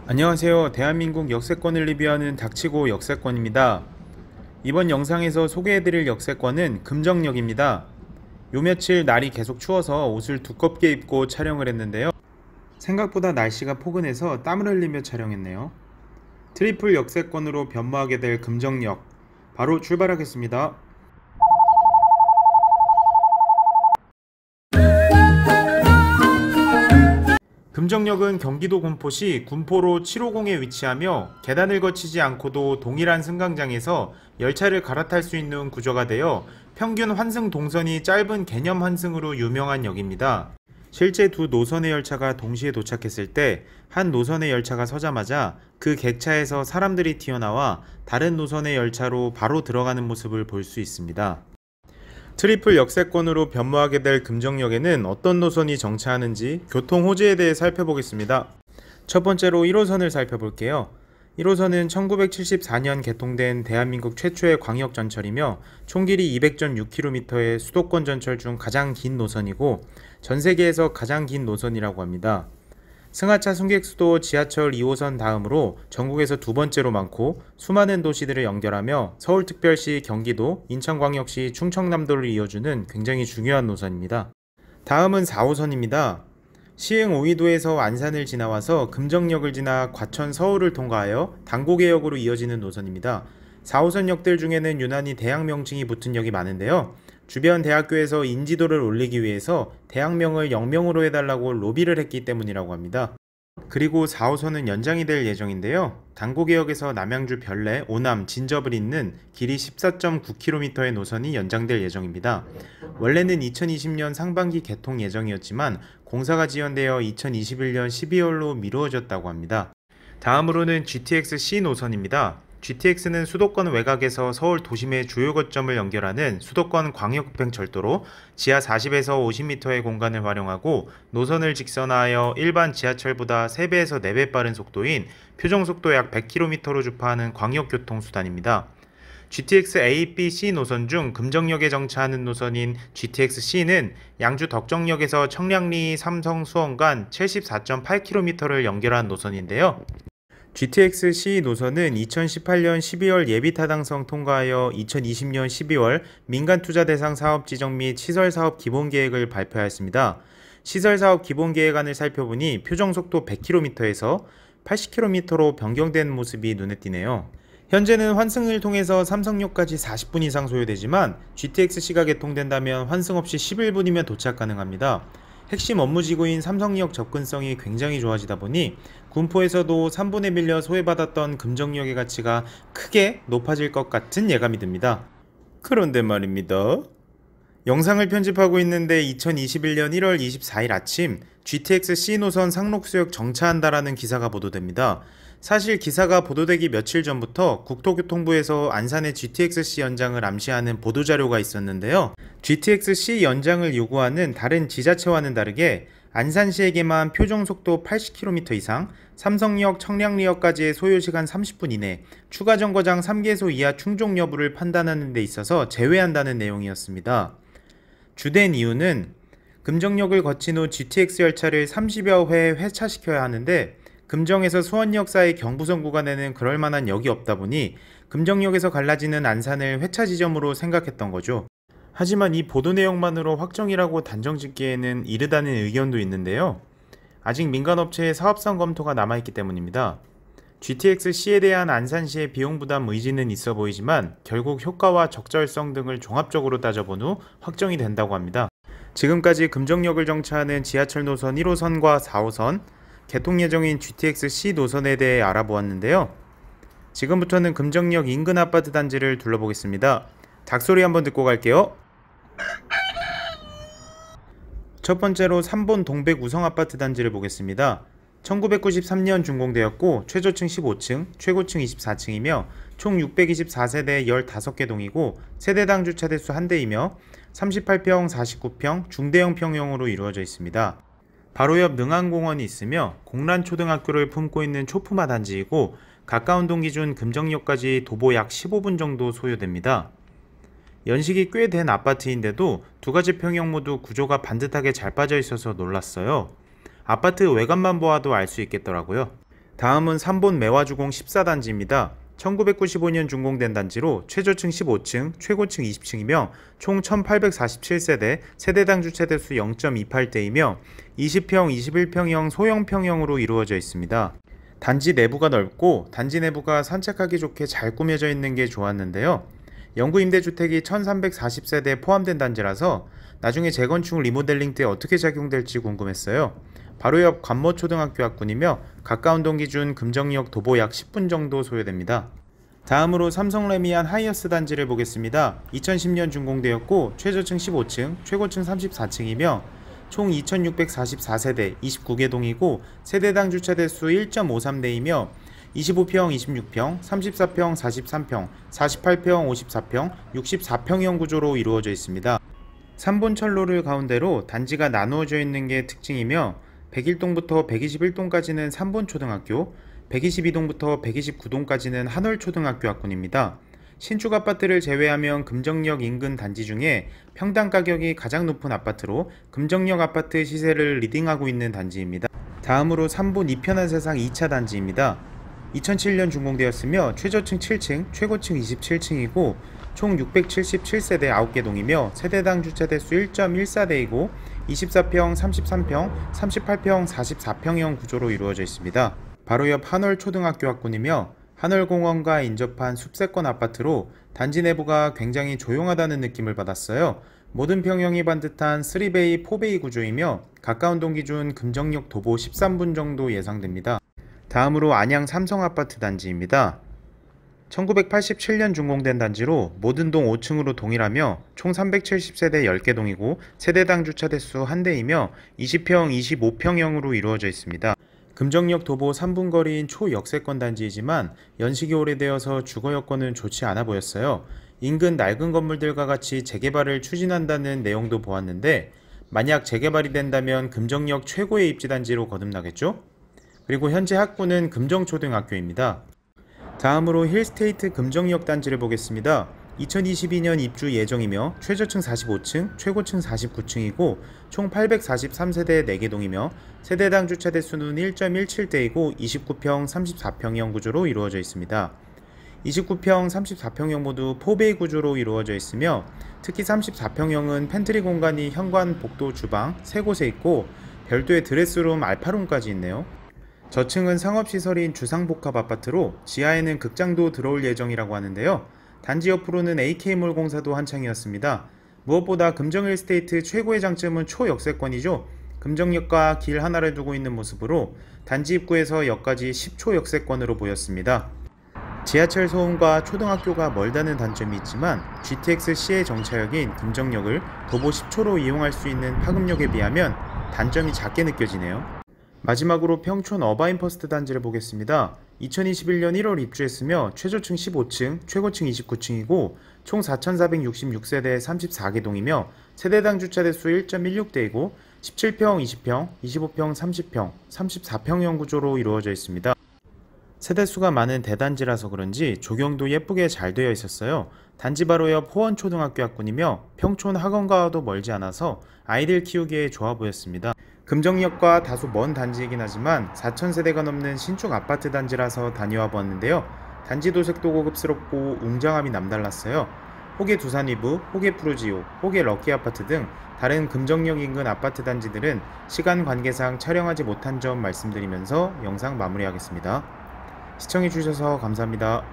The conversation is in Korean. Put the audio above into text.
안녕하세요. 대한민국 역세권을 리뷰하는 닥치고 역세권입니다. 이번 영상에서 소개해드릴 역세권은 금정역입니다. 요 며칠 날이 계속 추워서 옷을 두껍게 입고 촬영을 했는데요. 생각보다 날씨가 포근해서 땀을 흘리며 촬영했네요. 트리플 역세권으로 변모하게 될 금정역, 바로 출발하겠습니다. 금정역은 경기도 군포시 군포로 750에 위치하며 계단을 거치지 않고도 동일한 승강장에서 열차를 갈아탈 수 있는 구조가 되어 평균 환승 동선이 짧은 개념 환승으로 유명한 역입니다. 실제 두 노선의 열차가 동시에 도착했을 때 한 노선의 열차가 서자마자 그 객차에서 사람들이 튀어나와 다른 노선의 열차로 바로 들어가는 모습을 볼 수 있습니다. 트리플 역세권으로 변모하게 될 금정역에는 어떤 노선이 정차하는지 교통 호재에 대해 살펴보겠습니다. 첫 번째로 1호선을 살펴볼게요. 1호선은 1974년 개통된 대한민국 최초의 광역전철이며 총 길이 200.6km의 수도권 전철 중 가장 긴 노선이고 전 세계에서 가장 긴 노선이라고 합니다. 승하차 승객수도 지하철 2호선 다음으로 전국에서 두 번째로 많고 수많은 도시들을 연결하며 서울특별시, 경기도, 인천광역시, 충청남도를 이어주는 굉장히 중요한 노선입니다. 다음은 4호선입니다. 시흥 오이도에서 안산을 지나와서 금정역을 지나 과천 서울을 통과하여 당고개역으로 이어지는 노선입니다. 4호선 역들 중에는 유난히 대학 명칭이 붙은 역이 많은데요. 주변 대학교에서 인지도를 올리기 위해서 대학명을 영명으로 해달라고 로비를 했기 때문이라고 합니다. 그리고 4호선은 연장이 될 예정인데요. 당고개역에서 남양주 별내, 오남, 진접을 잇는 길이 14.9km의 노선이 연장될 예정입니다. 원래는 2020년 상반기 개통 예정이었지만 공사가 지연되어 2021년 12월로 미루어졌다고 합니다. 다음으로는 GTX-C 노선입니다. GTX는 수도권 외곽에서 서울 도심의 주요 거점을 연결하는 수도권 광역급행철도로 지하 40에서 50m의 공간을 활용하고 노선을 직선화하여 일반 지하철보다 3배에서 4배 빠른 속도인 표정속도 약 100km로 주파하는 광역교통수단입니다. GTX A, B, C 노선 중 금정역에 정차하는 노선인 GTX-C는 양주 덕정역에서 청량리 삼성 수원 간 74.8km를 연결한 노선인데요. GTX-C 노선은 2018년 12월 예비타당성 통과하여 2020년 12월 민간투자대상 사업 지정 및 시설사업 기본계획을 발표하였습니다. 시설사업 기본계획안을 살펴보니 표정속도 100km에서 80km로 변경된 모습이 눈에 띄네요. 현재는 환승을 통해서 삼성역까지 40분 이상 소요되지만 GTX-C가 개통된다면 환승 없이 11분이면 도착 가능합니다. 핵심 업무지구인 삼성역 접근성이 굉장히 좋아지다 보니 군포에서도 3분에 밀려 소외받았던 금정역의 가치가 크게 높아질 것 같은 예감이 듭니다. 그런데 말입니다. 영상을 편집하고 있는데 2021년 1월 24일 아침 GTX-C 노선 상록수역 정차한다라는 기사가 보도됩니다. 사실 기사가 보도되기 며칠 전부터 국토교통부에서 안산의 GTX-C 연장을 암시하는 보도자료가 있었는데요. GTX-C 연장을 요구하는 다른 지자체와는 다르게 안산시에게만 표정속도 80km 이상, 삼성역, 청량리역까지의 소요시간 30분 이내, 추가 정거장 3개소 이하 충족 여부를 판단하는 데 있어서 제외한다는 내용이었습니다. 주된 이유는 금정역을 거친 후 GTX 열차를 30여 회 회차시켜야 하는데 금정에서 수원역 사이 경부선 구간에는 그럴만한 역이 없다 보니 금정역에서 갈라지는 안산을 회차 지점으로 생각했던 거죠. 하지만 이 보도 내용만으로 확정이라고 단정짓기에는 이르다는 의견도 있는데요. 아직 민간업체의 사업성 검토가 남아있기 때문입니다. GTX-C에 대한 안산시의 비용 부담 의지는 있어 보이지만 결국 효과와 적절성 등을 종합적으로 따져본 후 확정이 된다고 합니다. 지금까지 금정역을 정차하는 지하철 노선 1호선과 4호선, 개통 예정인 GTX-C 노선에 대해 알아보았는데요. 지금부터는 금정역 인근 아파트 단지를 둘러보겠습니다. 닭소리 한번 듣고 갈게요. 첫 번째로 3본 동백 우성아파트 단지를 보겠습니다. 1993년 준공되었고 최저층 15층, 최고층 24층이며 총 624세대 15개 동이고 세대당 주차대수 1대이며 38평, 49평, 중대형 평형으로 이루어져 있습니다. 바로 옆 능안공원이 있으며 공란초등학교를 품고 있는 초품화 단지이고 가까운 동 기준 금정역까지 도보 약 15분 정도 소요됩니다. 연식이 꽤 된 아파트인데도 두 가지 평형 모두 구조가 반듯하게 잘 빠져 있어서 놀랐어요. 아파트 외관만 보아도 알 수 있겠더라고요. 다음은 삼본 매화주공 14단지입니다. 1995년 준공된 단지로 최저층 15층, 최고층 20층이며 총 1847세대, 세대당 주차대수 0.28대이며 20평, 21평형 소형평형으로 이루어져 있습니다. 단지 내부가 넓고 단지 내부가 산책하기 좋게 잘 꾸며져 있는 게 좋았는데요. 영구 임대주택이 1340세대 포함된 단지라서 나중에 재건축 리모델링 때 어떻게 작용될지 궁금했어요. 바로 옆 관모초등학교 학군이며 가까운 동 기준 금정역 도보 약 10분 정도 소요됩니다. 다음으로 삼성 레미안 하이어스 단지를 보겠습니다. 2010년 준공되었고 최저층 15층, 최고층 34층이며 총 2644세대 29개 동이고 세대당 주차대수 1.53대이며 25평, 26평, 34평, 43평, 48평, 54평, 64평형 구조로 이루어져 있습니다. 3본 철로를 가운데로 단지가 나누어져 있는 게 특징이며 101동부터 121동까지는 3본 초등학교, 122동부터 129동까지는 한월초등학교 학군입니다. 신축 아파트를 제외하면 금정역 인근 단지 중에 평당 가격이 가장 높은 아파트로 금정역 아파트 시세를 리딩하고 있는 단지입니다. 다음으로 3본 이편한 세상 2차 단지입니다. 2007년 준공되었으며 최저층 7층, 최고층 27층이고 총 677세대 9개 동이며 세대당 주차대수 1.14대이고 24평, 33평, 38평, 44평형 구조로 이루어져 있습니다. 바로 옆 한월초등학교 학군이며 한월공원과 인접한 숲세권 아파트로 단지 내부가 굉장히 조용하다는 느낌을 받았어요. 모든 평형이 반듯한 3베이, 4베이 구조이며 가까운 동 기준 금정역 도보 13분 정도 예상됩니다. 다음으로 안양 삼성아파트 단지입니다. 1987년 준공된 단지로 모든 동 5층으로 동일하며 총 370세대 10개 동이고 세대당 주차대수 1대이며 20평, 25평형으로 이루어져 있습니다. 금정역 도보 3분 거리인 초역세권 단지이지만 연식이 오래되어서 주거 여건은 좋지 않아 보였어요. 인근 낡은 건물들과 같이 재개발을 추진한다는 내용도 보았는데 만약 재개발이 된다면 금정역 최고의 입지단지로 거듭나겠죠? 그리고 현재 학군은 금정초등학교입니다. 다음으로 힐스테이트 금정역 단지를 보겠습니다. 2022년 입주 예정이며 최저층 45층, 최고층 49층이고 총 843세대 4개 동이며 세대당 주차대수는 1.17대이고 29평, 34평형 구조로 이루어져 있습니다. 29평, 34평형 모두 4베이 구조로 이루어져 있으며 특히 34평형은 팬트리 공간이 현관, 복도, 주방 3곳에 있고 별도의 드레스룸, 알파룸까지 있네요. 저층은 상업시설인 주상복합 아파트로 지하에는 극장도 들어올 예정이라고 하는데요. 단지 옆으로는 AK몰 공사도 한창이었습니다. 무엇보다 금정힐스테이트 최고의 장점은 초역세권이죠. 금정역과 길 하나를 두고 있는 모습으로 단지 입구에서 역까지 10초 역세권으로 보였습니다. 지하철 소음과 초등학교가 멀다는 단점이 있지만 GTX-C의 정차역인 금정역을 도보 10초로 이용할 수 있는 파급력에 비하면 단점이 작게 느껴지네요. 마지막으로 평촌 어바인퍼스트 단지를 보겠습니다. 2021년 1월 입주했으며 최저층 15층, 최고층 29층이고 총 4,466세대 34개 동이며 세대당 주차대수 1.16대이고 17평, 20평, 25평, 30평, 34평형 구조로 이루어져 있습니다. 세대수가 많은 대단지라서 그런지 조경도 예쁘게 잘 되어 있었어요. 단지 바로 옆 호원초등학교 학군이며 평촌 학원가와도 멀지 않아서 아이들 키우기에 좋아 보였습니다. 금정역과 다소 먼 단지이긴 하지만 4,000세대가 넘는 신축 아파트 단지라서 다녀와 보았는데요. 단지 도색도 고급스럽고 웅장함이 남달랐어요. 호계 두산위브, 호계 프루지오, 호계 럭키아파트 등 다른 금정역 인근 아파트 단지들은 시간 관계상 촬영하지 못한 점 말씀드리면서 영상 마무리하겠습니다. 시청해주셔서 감사합니다.